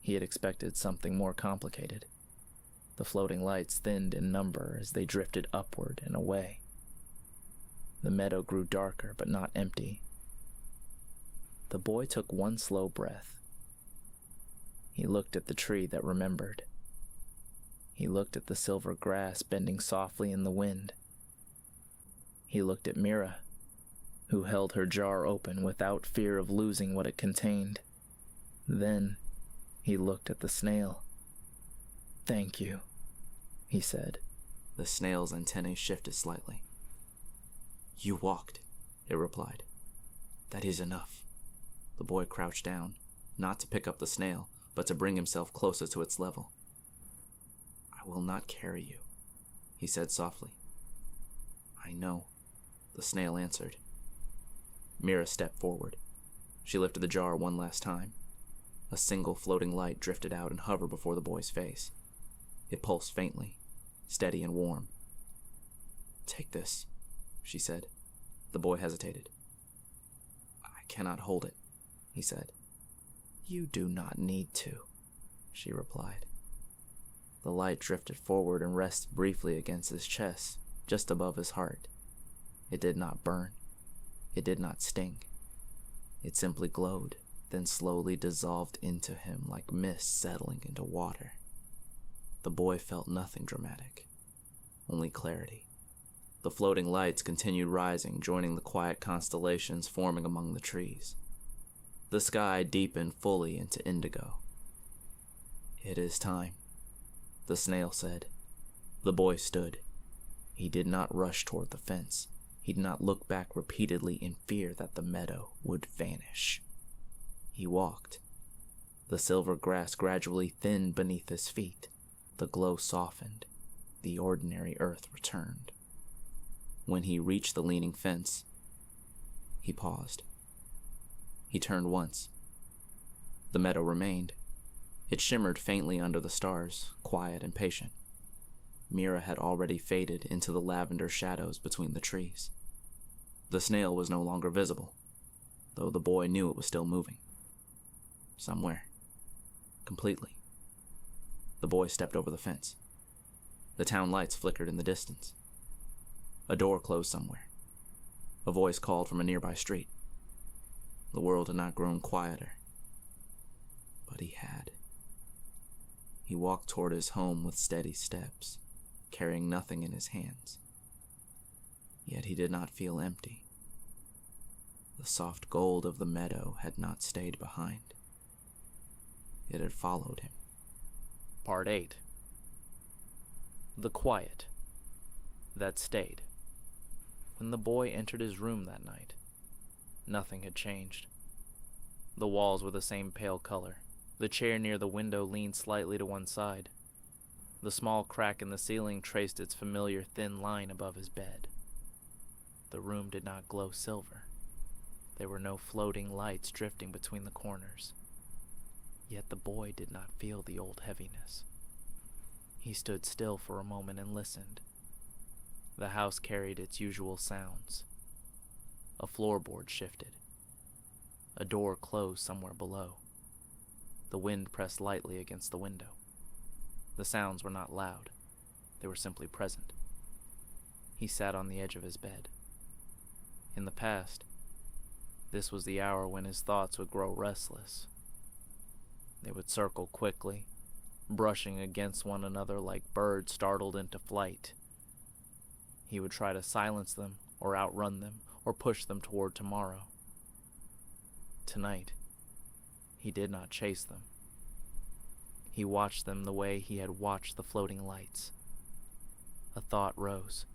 He had expected something more complicated. The floating lights thinned in number as they drifted upward and away. The meadow grew darker but not empty. The boy took one slow breath. He looked at the tree that remembered. He looked at the silver grass bending softly in the wind. He looked at Mira, who held her jar open without fear of losing what it contained. Then he looked at the snail. "Thank you," he said. The snail's antennae shifted slightly. "You walked," it replied. "That is enough." The boy crouched down, not to pick up the snail, but to bring himself closer to its level. "I will not carry you," he said softly. "I know," the snail answered. Mira stepped forward. She lifted the jar one last time. A single floating light drifted out and hovered before the boy's face. It pulsed faintly, steady and warm. "Take this," she said. The boy hesitated. "I cannot hold it," he said. "You do not need to," she replied. The light drifted forward and rested briefly against his chest, just above his heart. It did not burn. It did not sting. It simply glowed, then slowly dissolved into him like mist settling into water. The boy felt nothing dramatic, only clarity. The floating lights continued rising, joining the quiet constellations forming among the trees. The sky deepened fully into indigo. "It is time," the snail said. The boy stood. He did not rush toward the fence. He did not look back repeatedly in fear that the meadow would vanish. He walked. The silver grass gradually thinned beneath his feet. The glow softened. The ordinary earth returned. When he reached the leaning fence, he paused. He turned once. The meadow remained. It shimmered faintly under the stars, quiet and patient. Mira had already faded into the lavender shadows between the trees. The snail was no longer visible, though the boy knew it was still moving. Somewhere. Completely. The boy stepped over the fence. The town lights flickered in the distance. A door closed somewhere. A voice called from a nearby street. The world had not grown quieter, but he had. He walked toward his home with steady steps, carrying nothing in his hands. Yet he did not feel empty. The soft gold of the meadow had not stayed behind. It had followed him. Part 8. The quiet that stayed. When the boy entered his room that night, nothing had changed. The walls were the same pale color. The chair near the window leaned slightly to one side. The small crack in the ceiling traced its familiar thin line above his bed. The room did not glow silver. There were no floating lights drifting between the corners. Yet the boy did not feel the old heaviness. He stood still for a moment and listened. The house carried its usual sounds. A floorboard shifted. A door closed somewhere below. The wind pressed lightly against the window. The sounds were not loud. They were simply present. He sat on the edge of his bed. In the past, this was the hour when his thoughts would grow restless. They would circle quickly, brushing against one another like birds startled into flight. He would try to silence them, or outrun them, or push them toward tomorrow. Tonight, he did not chase them. He watched them the way he had watched the floating lights. A thought rose.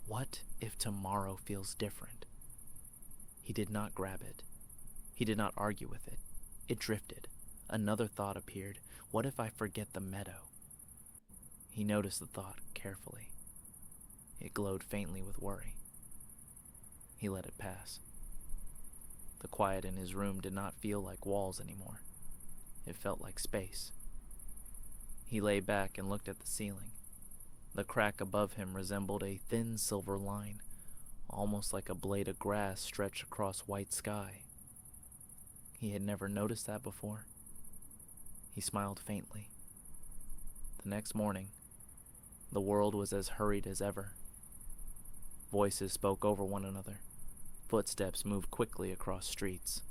What if tomorrow feels different? He did not grab it. He did not argue with it. It drifted. Another thought appeared. What if I forget the meadow? He noticed the thought carefully. It glowed faintly with worry. He let it pass. The quiet in his room did not feel like walls anymore. It felt like space. He lay back and looked at the ceiling. The crack above him resembled a thin silver line, almost like a blade of grass stretched across white sky. He had never noticed that before. He smiled faintly. The next morning, the world was as hurried as ever. Voices spoke over one another. Footsteps moved quickly across streets.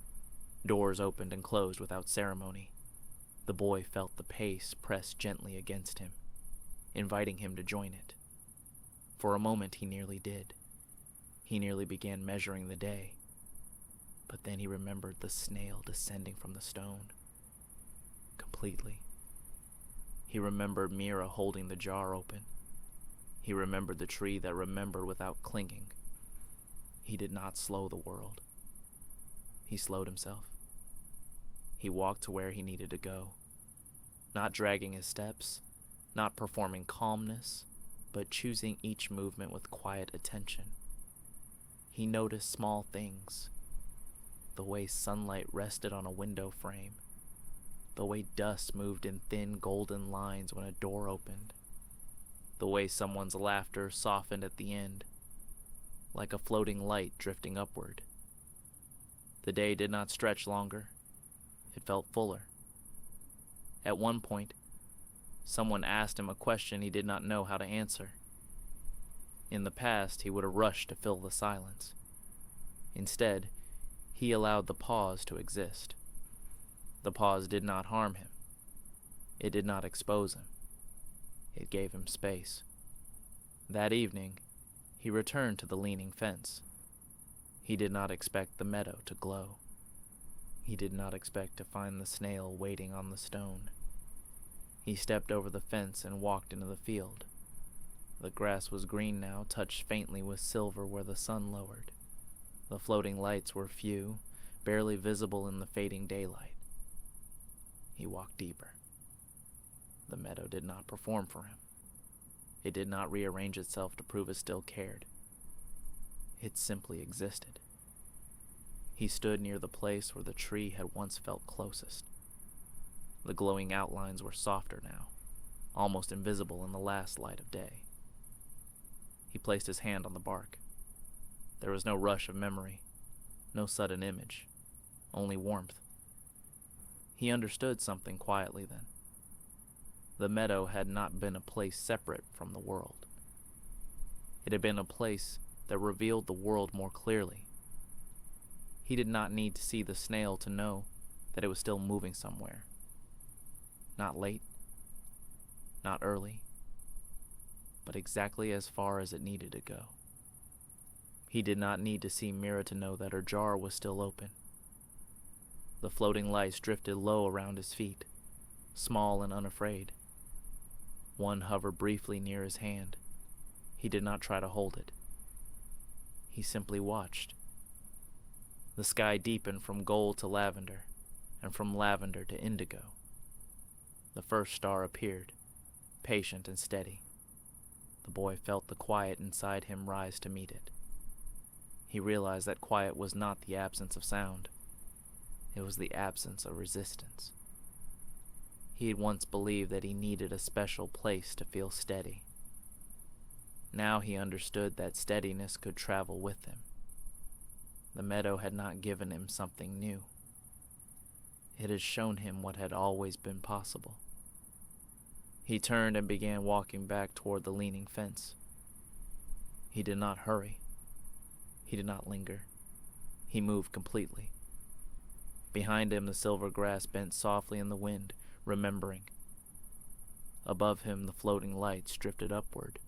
Doors opened and closed without ceremony. The boy felt the pace press gently against him, inviting him to join it. For a moment he nearly did. He nearly began measuring the day. But then he remembered the snail descending from the stone. Completely. He remembered Mira holding the jar open. He remembered the tree that remembered without clinging. He did not slow the world. He slowed himself. He walked to where he needed to go, not dragging his steps, not performing calmness, but choosing each movement with quiet attention. He noticed small things, the way sunlight rested on a window frame, the way dust moved in thin golden lines when a door opened, the way someone's laughter softened at the end, like a floating light drifting upward. The day did not stretch longer. It felt fuller. At one point, someone asked him a question he did not know how to answer. In the past, he would have rushed to fill the silence. Instead, he allowed the pause to exist. The pause did not harm him. It did not expose him. It gave him space. That evening, he returned to the leaning fence. He did not expect the meadow to glow. He did not expect to find the snail waiting on the stone. He stepped over the fence and walked into the field. The grass was green now, touched faintly with silver where the sun lowered. The floating lights were few, barely visible in the fading daylight. He walked deeper. The meadow did not perform for him. It did not rearrange itself to prove it still cared. It simply existed. He stood near the place where the tree had once felt closest. The glowing outlines were softer now, almost invisible in the last light of day. He placed his hand on the bark. There was no rush of memory, no sudden image, only warmth. He understood something quietly then. The meadow had not been a place separate from the world. It had been a place that revealed the world more clearly. He did not need to see the snail to know that it was still moving somewhere. Not late, not early, but exactly as far as it needed to go. He did not need to see Mira to know that her jar was still open. The floating lights drifted low around his feet, small and unafraid. One hovered briefly near his hand. He did not try to hold it. He simply watched. The sky deepened from gold to lavender, and from lavender to indigo. The first star appeared, patient and steady. The boy felt the quiet inside him rise to meet it. He realized that quiet was not the absence of sound. It was the absence of resistance. He had once believed that he needed a special place to feel steady. Now he understood that steadiness could travel with him. The meadow had not given him something new. It had shown him what had always been possible. He turned and began walking back toward the leaning fence. He did not hurry. He did not linger. He moved completely. Behind him, the silver grass bent softly in the wind, remembering. Above him, the floating lights drifted upward,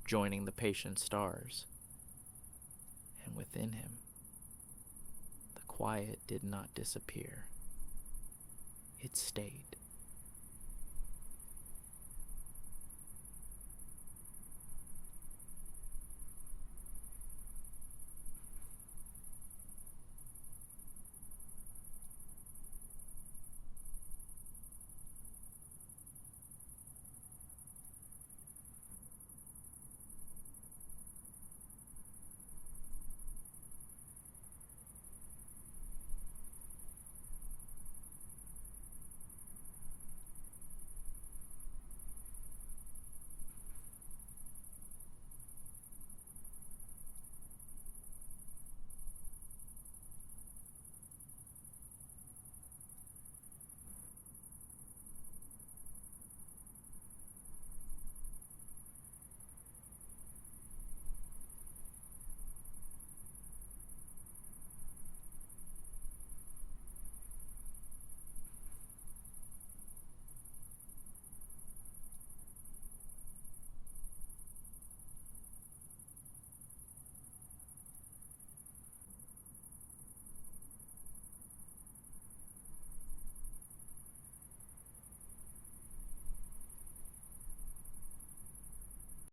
joining the patient stars. And within him, the quiet did not disappear. It stayed.